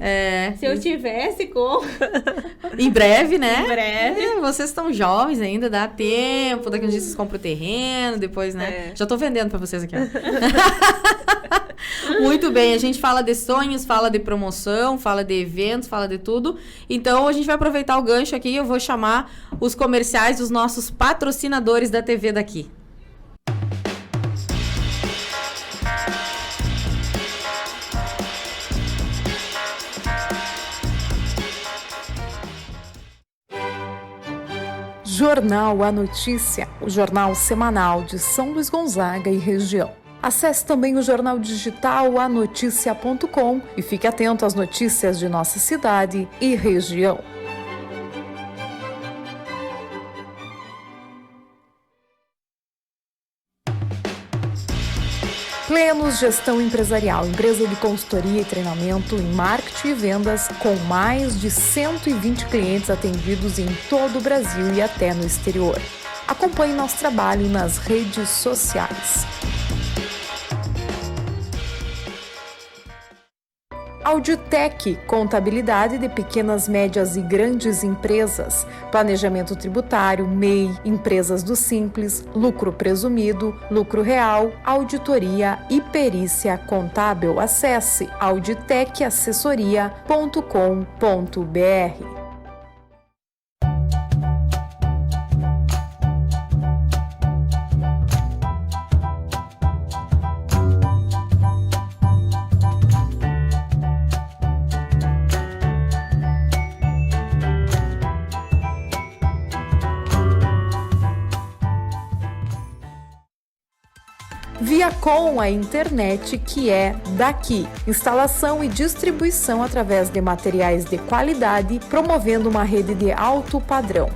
Se eu tivesse como. Em breve, né? Em breve. Vocês estão jovens ainda, dá tempo. Daqui uns dias vocês compram o terreno, depois, né? Já tô vendendo pra vocês aqui, ó. Muito bem, a gente fala de sonhos, fala de promoção, fala de eventos, fala de tudo. Então, a gente vai aproveitar o gancho aqui e eu vou chamar os comerciais dos nossos patrocinadores da TV daqui. Jornal A Notícia, o jornal semanal de São Luís Gonzaga e região. Acesse também o jornal digital anoticia.com e fique atento às notícias de nossa cidade e região. Plenos Gestão Empresarial, empresa de consultoria e treinamento em marketing e vendas, com mais de 120 clientes atendidos em todo o Brasil e até no exterior. Acompanhe nosso trabalho nas redes sociais. Auditec, contabilidade de pequenas, médias e grandes empresas, planejamento tributário, MEI, empresas do Simples, lucro presumido, lucro real, auditoria e perícia contábil. Acesse auditecassessoria.com.br. Viacom, a internet que é daqui. Instalação e distribuição através de materiais de qualidade, promovendo uma rede de alto padrão.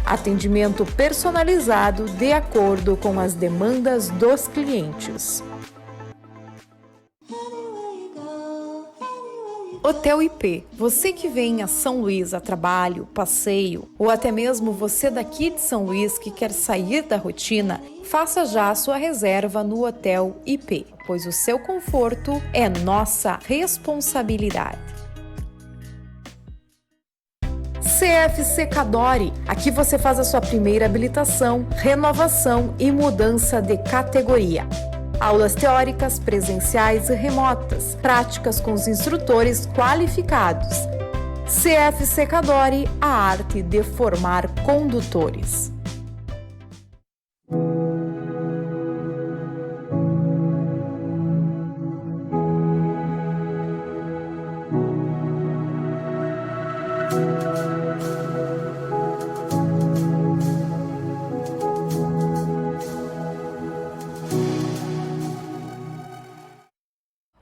Atendimento personalizado de acordo com as demandas dos clientes. Hotel IP. Você que vem a São Luís a trabalho, passeio, ou até mesmo você daqui de São Luís que quer sair da rotina, faça já a sua reserva no Hotel IP, pois o seu conforto é nossa responsabilidade. CFC Cadore. Aqui você faz a sua primeira habilitação, renovação e mudança de categoria. Aulas teóricas, presenciais e remotas, práticas com os instrutores qualificados. CFC Cadore, a arte de formar condutores.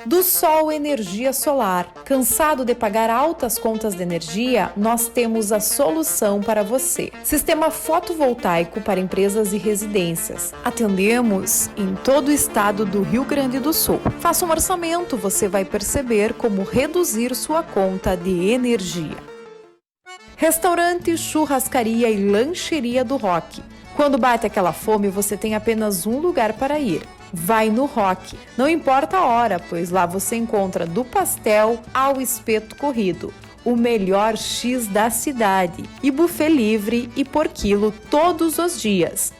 Do Sol Energia Solar. Cansado de pagar altas contas de energia? Nós temos a solução para você. Sistema fotovoltaico para empresas e residências. Atendemos em todo o estado do Rio Grande do Sul. Faça um orçamento, você vai perceber como reduzir sua conta de energia. Restaurante, churrascaria e lancheria do Rock. Quando bate aquela fome, você tem apenas um lugar para ir. Vai no Rock. Não importa a hora, pois lá você encontra do pastel ao espeto corrido, o melhor X da cidade, e buffet livre e por quilo todos os dias.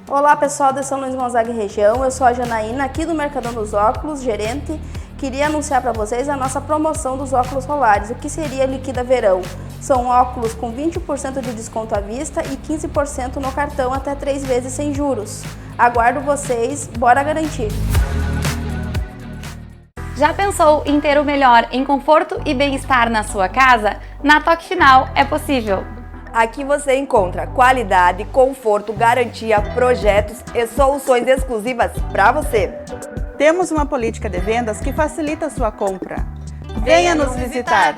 Olá pessoal de São Luís Gonzaga e região, eu sou a Janaína, aqui do Mercadão dos Óculos, gerente. Queria anunciar para vocês a nossa promoção dos óculos solares, o que seria Liquida Verão. São óculos com 20% de desconto à vista e 15% no cartão até 3 vezes sem juros. Aguardo vocês, bora garantir! Já pensou em ter o melhor em conforto e bem-estar na sua casa? Na Toque Final é possível! Aqui você encontra qualidade, conforto, garantia, projetos e soluções exclusivas para você. Temos uma política de vendas que facilita a sua compra. Venha nos visitar!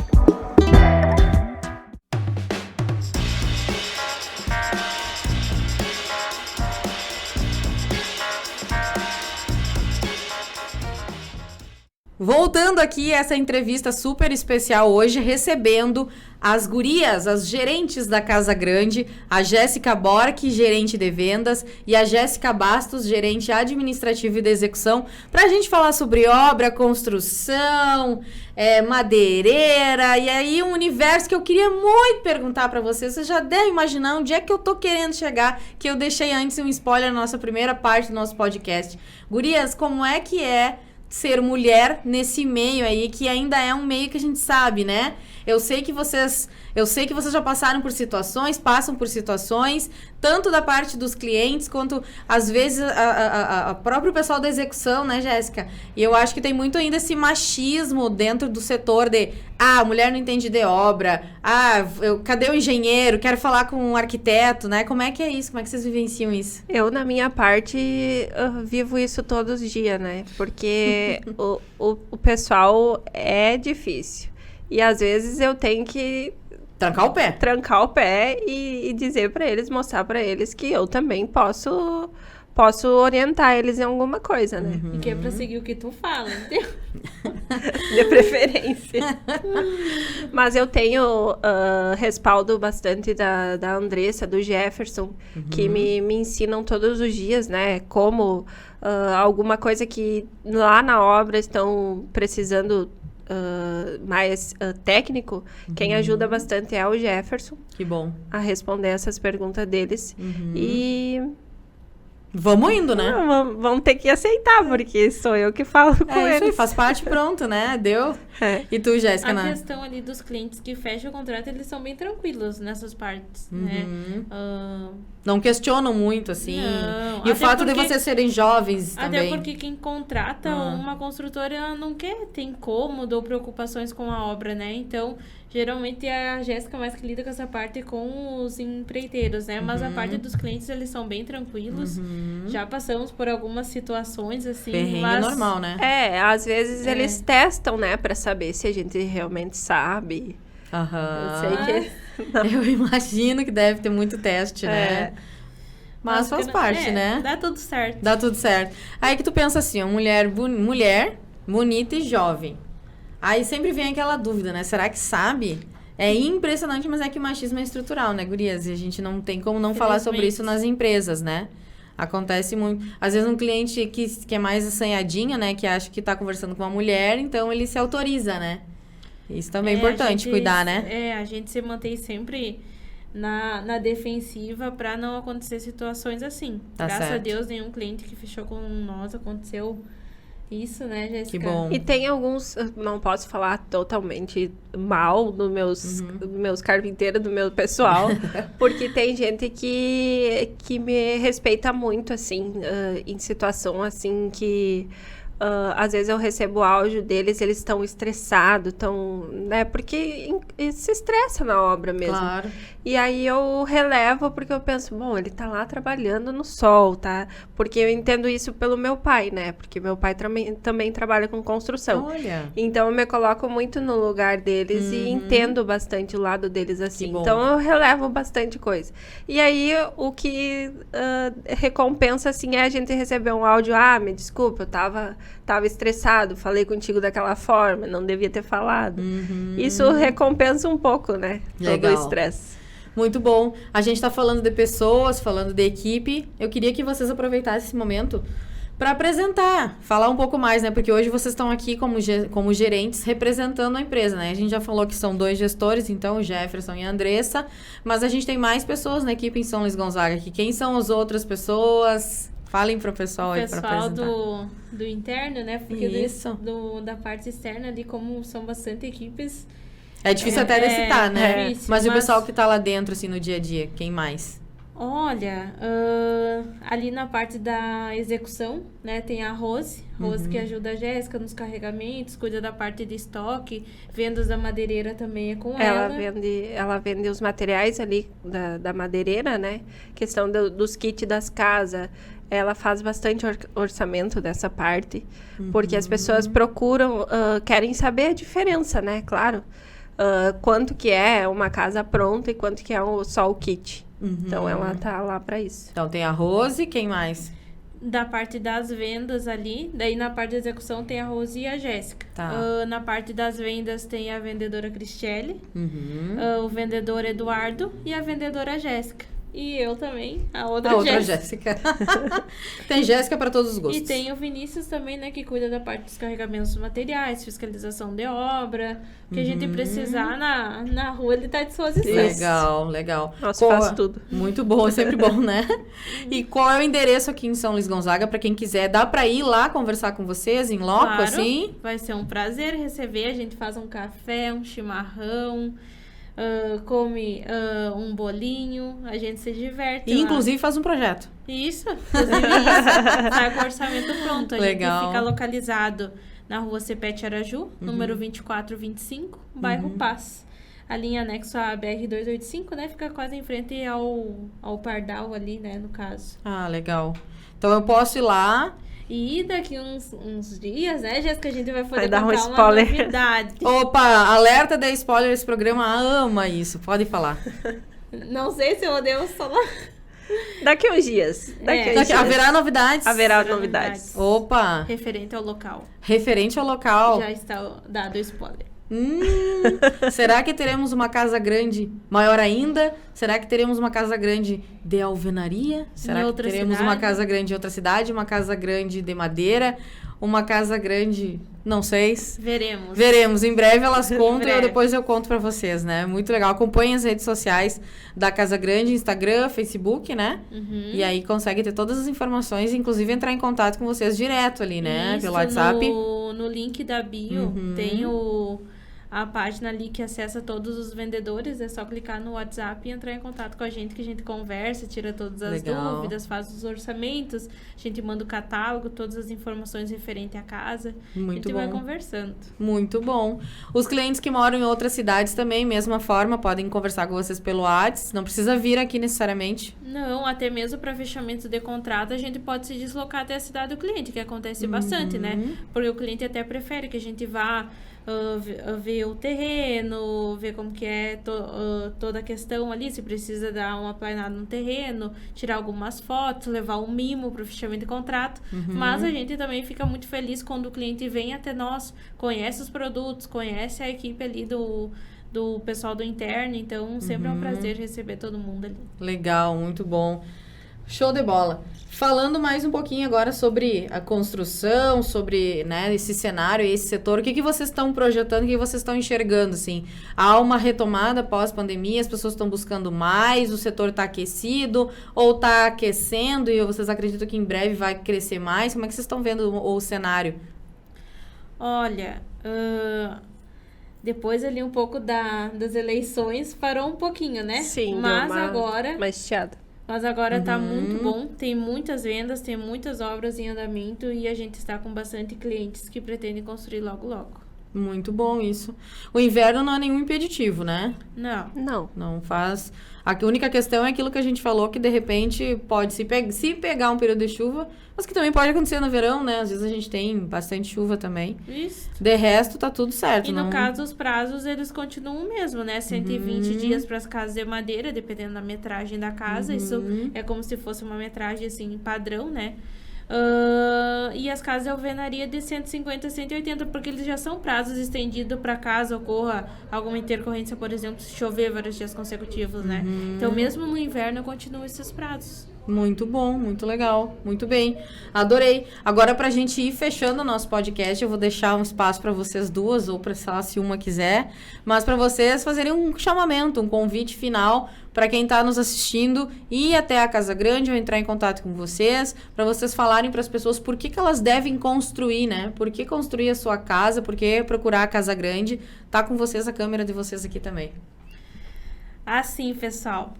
Voltando aqui, essa entrevista super especial hoje, recebendo as gurias, as gerentes da Casa Grande, a Jéssica Borck, gerente de vendas, e a Jéssica Bastos, gerente administrativo e de execução, para a gente falar sobre obra, construção, madeireira, e aí um universo que eu queria muito perguntar para vocês. Vocês já devem imaginar onde é que eu tô querendo chegar, que eu deixei antes um spoiler na nossa primeira parte do nosso podcast. Gurias, como é que é ser mulher nesse meio aí, que ainda é um meio que a gente sabe, né? Eu sei que vocês já passaram por situações, passam por situações, tanto da parte dos clientes, quanto, às vezes, a próprio pessoal da execução, né, Jéssica? E eu acho que tem muito ainda esse machismo dentro do setor de, a mulher não entende de obra, cadê o engenheiro, quero falar com um arquiteto, né? Como é que é isso? Como é que vocês vivenciam isso? Eu, na minha parte, vivo isso todos os dias, né? Porque o pessoal é difícil. E às vezes eu tenho que trancar o pé e dizer para eles, mostrar para eles que eu também posso orientar eles em alguma coisa, né? E que é pra seguir o que tu fala, entendeu? De preferência. Mas eu tenho respaldo bastante da Andressa, do Jefferson, que me ensinam todos os dias, né? Como alguma coisa que lá na obra estão precisando mais técnico, quem ajuda bastante é o Jefferson. Que bom. A responder essas perguntas deles. E vamos indo, né? Vamos ter que aceitar, porque sou eu que falo com eles. Isso aí, faz parte, pronto, né? Deu. E tu, Jéssica? A questão ali dos clientes que fecham o contrato, eles são bem tranquilos nessas partes, né? Não questionam muito, assim. Não, E o até fato de porque- vocês serem jovens também. Até porque quem contrata uma construtora, ela não quer ter incômodo ou preocupações com a obra, né? Então, geralmente é a Jéssica mais que lida com essa parte com os empreiteiros, né? Mas a parte dos clientes, eles são bem tranquilos. Já passamos por algumas situações, assim, Perrengue mas... normal, né? Às vezes eles testam, né, pra saber se a gente realmente sabe. Aham. Eu sei que... Eu imagino que deve ter muito teste, né? Mas faz parte, né? Dá tudo certo. Dá tudo certo. Aí que tu pensa assim, uma mulher bonita e jovem. Aí sempre vem aquela dúvida, né? Será que sabe? É impressionante, mas é que o machismo é estrutural, né, gurias? E a gente não tem como não falar sobre isso nas empresas, né? Acontece muito. Às vezes um cliente que é mais assanhadinho, né? Que acha que tá conversando com uma mulher, então ele se autoriza, né? Isso também é importante, cuidar, né? A gente se mantém sempre na defensiva para não acontecer situações assim. Tá Graças certo. a Deus, nenhum cliente que fechou com nós aconteceu isso, né, Jéssica? Que bom. E tem alguns, não posso falar totalmente mal dos meus carpinteiros, do meu pessoal, porque tem gente que me respeita muito, assim, em situação, assim, que às vezes eu recebo áudio deles, eles estão estressados, né, porque se estressa na obra mesmo. Claro. E aí eu relevo porque eu penso, bom, ele tá lá trabalhando no sol, tá? Porque eu entendo isso pelo meu pai, né? Porque meu pai também trabalha com construção. Olha. Então eu me coloco muito no lugar deles e entendo bastante o lado deles assim. Que bom. Então eu relevo bastante coisa. E aí o que recompensa assim é a gente receber um áudio, me desculpa, eu tava estressado, falei contigo daquela forma, não devia ter falado. Isso recompensa um pouco, né? Todo Legal. o estresse. Muito bom. A gente tá falando de pessoas, falando de equipe. Eu queria que vocês aproveitassem esse momento para apresentar, falar um pouco mais, né? Porque hoje vocês estão aqui como gerentes representando a empresa, né? A gente já falou que são 2 gestores, então o Jefferson e a Andressa, mas a gente tem mais pessoas na equipe em São Luís Gonzaga aqui. Quem são as outras pessoas? Falem pro pessoal aí para pessoal apresentar. do interno, né? Porque Isso. da parte externa ali, como são bastante equipes... É difícil até de citar, né? difícil, mas e o pessoal que tá lá dentro, assim, no dia a dia? Quem mais? Olha, ali na parte da execução, né, tem a Rose que ajuda a Jéssica nos carregamentos, cuida da parte de estoque, vendas da madeireira também é com ela. Ela vende os materiais ali da madeireira, né? Questão dos kits das casas. Ela faz bastante orçamento dessa parte, porque as pessoas procuram, querem saber a diferença, né? Claro. Quanto que é uma casa pronta e quanto que é só o kit. Então, ela tá lá para isso. Então, tem a Rose, quem mais? Da parte das vendas ali, daí na parte da execução tem a Rose e a Jéssica. Tá. Na parte das vendas tem a vendedora Cristiele, Uhum. o vendedor Eduardo e a vendedora Jéssica. E eu também, a outra Jéssica. Tem Jéssica para todos os gostos. E tem o Vinícius também, né, que cuida da parte dos carregamentos dos materiais, fiscalização de obra, que a gente precisar na rua, ele tá à disposição. Legal. Nossa, faz tudo. Muito bom, é sempre bom, né? E qual é o endereço aqui em São Luís Gonzaga, para quem quiser? Dá para ir lá conversar com vocês em loco, Claro, assim? vai ser um prazer receber, a gente faz um café, um chimarrão, come um bolinho, a gente se diverte E, lá. inclusive, faz um projeto. Isso, inclusive isso. Sai com o orçamento pronto. A Legal. gente fica localizado na rua Cepete Araju, número 2425, bairro Paz. Ali em anexo à BR-285, né? Fica quase em frente ao Pardal ali, né? No caso. Ah, legal. Então, eu posso ir lá... E daqui uns dias, né, Jéssica, a gente vai poder Vai dar um contar spoiler. uma novidade. Opa, alerta de spoiler, esse programa ama isso. Pode falar. Não sei se eu devo falar. Daqui uns dias. Haverá novidades? Haverá novidades. Opa, Referente ao local. referente ao local. Já está dado o spoiler. Será que teremos uma casa grande maior ainda? Será que teremos uma casa grande de alvenaria? Será que outra teremos cidade? uma casa grande em outra cidade? Uma casa grande de madeira? Uma casa grande... Não sei. Veremos. Veremos. Em breve elas contam breve. e depois eu conto pra vocês, né? Muito legal. Acompanhem as redes sociais da Casa Grande, Instagram, Facebook, né? E aí consegue ter todas as informações, inclusive entrar em contato com vocês direto ali, né? Isso, Pelo WhatsApp. No link da bio tem a página ali que acessa todos os vendedores, é só clicar no WhatsApp e entrar em contato com a gente, que a gente conversa, tira todas as dúvidas, faz os orçamentos, a gente manda o catálogo, todas as informações referentes à casa. Muito a gente bom. vai conversando. Muito bom. Os clientes que moram em outras cidades também, mesma forma, podem conversar com vocês pelo WhatsApp, não precisa vir aqui necessariamente. Não, até mesmo para fechamento de contrato, a gente pode se deslocar até a cidade do cliente, que acontece bastante, né? Porque o cliente até prefere que a gente vá ver o terreno, ver como que é toda a questão ali, se precisa dar uma planada no terreno, tirar algumas fotos, levar um mimo para o fechamento de contrato. Mas a gente também fica muito feliz quando o cliente vem até nós, conhece os produtos, conhece a equipe ali do pessoal do interno, então sempre é um prazer receber todo mundo ali. Legal, muito bom. Show de bola. Falando mais um pouquinho agora sobre a construção, sobre, né, esse cenário, esse setor, o que vocês estão projetando, o que vocês estão enxergando, assim? Há uma retomada pós-pandemia, as pessoas estão buscando mais, o setor está aquecido ou está aquecendo e vocês acreditam que em breve vai crescer mais? Como é que vocês estão vendo o cenário? Olha, depois ali um pouco das eleições parou um pouquinho, né? Sim, mas deu agora... uma estiada. Mas agora tá muito bom, tem muitas vendas, tem muitas obras em andamento e a gente está com bastante clientes que pretendem construir logo, logo. Muito bom isso. O inverno não é nenhum impeditivo, né? Não. Não faz... A única questão é aquilo que a gente falou, que de repente pode se pegar um período de chuva, mas que também pode acontecer no verão, né? Às vezes a gente tem bastante chuva também. Isso. De resto, tá tudo certo. E no caso, os prazos, eles continuam o mesmo, né? 120 dias para as casas de madeira, dependendo da metragem da casa. Isso é como se fosse uma metragem, assim, padrão, né? E as casas de alvenaria de 150 a 180, porque eles já são prazos estendidos para caso ocorra alguma intercorrência, por exemplo, se chover vários dias consecutivos, né? Então, mesmo no inverno, continuam esses prazos. Muito bom, muito legal, muito bem. Adorei. Agora, pra gente ir fechando o nosso podcast, eu vou deixar um espaço para vocês duas, ou para, sei lá, se uma quiser, mas para vocês fazerem um chamamento, um convite final para quem está nos assistindo, ir até a Casa Grande ou entrar em contato com vocês, para vocês falarem para as pessoas por que elas devem construir, né? Por que construir a sua casa, por que procurar a Casa Grande. Tá com vocês a câmera de vocês aqui também. Assim, pessoal,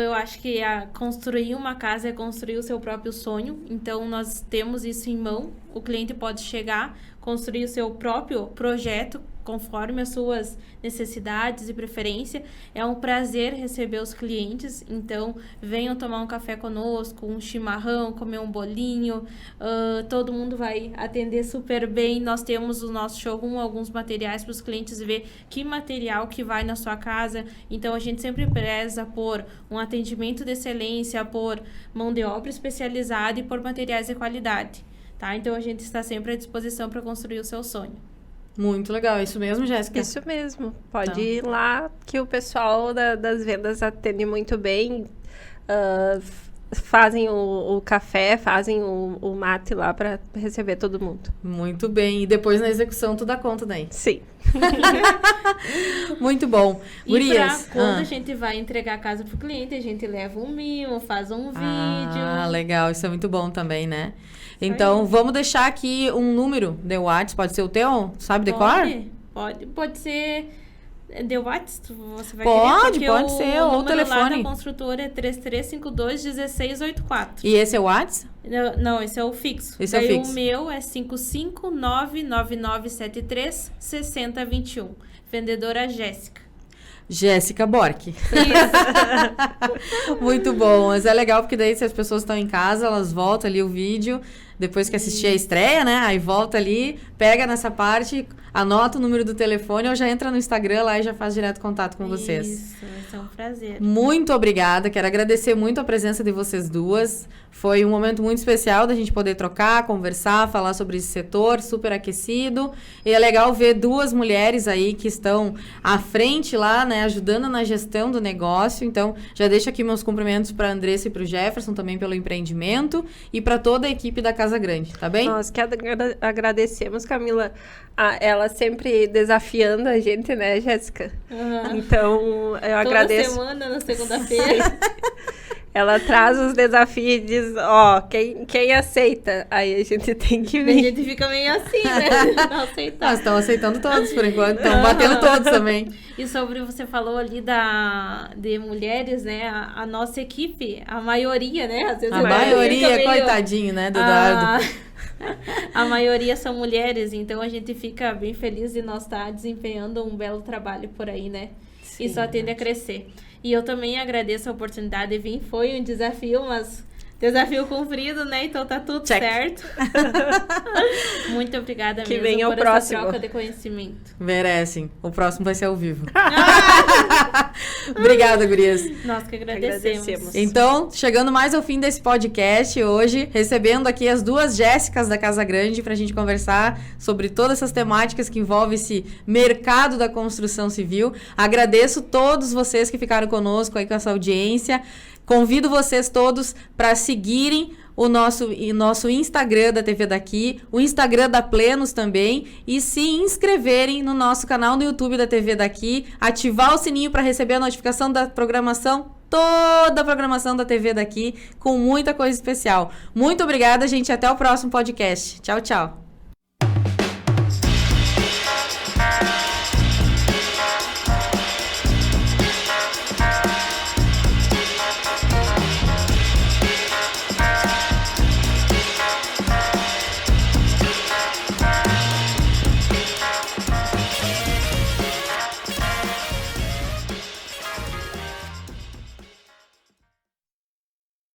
eu acho que construir uma casa é construir o seu próprio sonho. Então, nós temos isso em mão. O cliente pode chegar, construir o seu próprio projeto conforme as suas necessidades e preferência. É um prazer receber os clientes. Então, venham tomar um café conosco, um chimarrão, comer um bolinho. Todo mundo vai atender super bem. Nós temos o nosso showroom, alguns materiais para os clientes ver que material que vai na sua casa. Então, a gente sempre preza por um atendimento de excelência, por mão de obra especializada e por materiais de qualidade. Tá? Então, a gente está sempre à disposição para construir o seu sonho. Muito legal, isso mesmo, Jéssica? Isso mesmo, pode ir lá que o pessoal das vendas atende muito bem, fazem o café, fazem o mate lá para receber todo mundo. Muito bem, e depois na execução tu dá conta daí? Sim. Muito bom. Gurias, e quando a gente vai entregar a casa pro cliente, a gente leva um mimo, faz um vídeo. Ah, legal, isso é muito bom também, né? Então, vamos deixar aqui um número de WhatsApp, pode ser o teu? Sabe de cor? Pode ser de WhatsApp, você vai pode, querer, pode ser, ou o telefone. Lá da construtora é 3352-1684. E esse é o WhatsApp? Não, esse é o fixo. Esse é o fixo. O meu é 5599973-6021. Vendedora Jéssica. Jéssica Bork. Isso. Muito bom, mas é legal porque daí se as pessoas estão em casa, elas voltam ali o vídeo, depois que assistir a estreia, né? Aí volta ali, pega nessa parte, anota o número do telefone ou já entra no Instagram lá e já faz direto contato com vocês. Isso, vai ser um prazer. Muito obrigada, quero agradecer muito a presença de vocês duas. Foi um momento muito especial da gente poder trocar, conversar, falar sobre esse setor super aquecido. E é legal ver duas mulheres aí que estão à frente lá, né, ajudando na gestão do negócio. Então, já deixo aqui meus cumprimentos para a Andressa e para o Jefferson também pelo empreendimento e para toda a equipe da Casa Grande, tá bem? Nós que agradecemos, Camila, ela sempre desafiando a gente, né, Jéssica? Então, eu agradeço. Toda semana, na segunda-feira. Ela traz os desafios e diz, quem aceita? Aí a gente tem que A ver. gente fica meio assim, né? Não aceitar. Nós estamos aceitando todos por enquanto, estão batendo todos também. E sobre, você falou ali de mulheres, né? A nossa equipe, a maioria, né? Às vezes A fica maioria, meio- coitadinho, né, do Eduardo? A maioria são mulheres, então a gente fica bem feliz de nós estar desempenhando um belo trabalho por aí, né? E só tende a crescer. E eu também agradeço a oportunidade de vir. Foi um desafio, mas desafio cumprido, né? Então tá tudo Check. certo. Muito obrigada Que mesmo venha o por próximo. essa troca de conhecimento. Merecem. O próximo vai ser ao vivo. Obrigada, gurias. Nós que agradecemos. Então, chegando mais ao fim desse podcast hoje, recebendo aqui as duas Jéssicas da Casa Grande para a gente conversar sobre todas essas temáticas que envolvem esse mercado da construção civil. Agradeço todos vocês que ficaram conosco aí com essa audiência. Convido vocês todos para seguirem o nosso Instagram da TV Daqui, o Instagram da Plenos também, e se inscreverem no nosso canal no YouTube da TV Daqui, ativar o sininho para receber a notificação da programação, toda a programação da TV Daqui, com muita coisa especial. Muito obrigada, gente, até o próximo podcast. Tchau, tchau.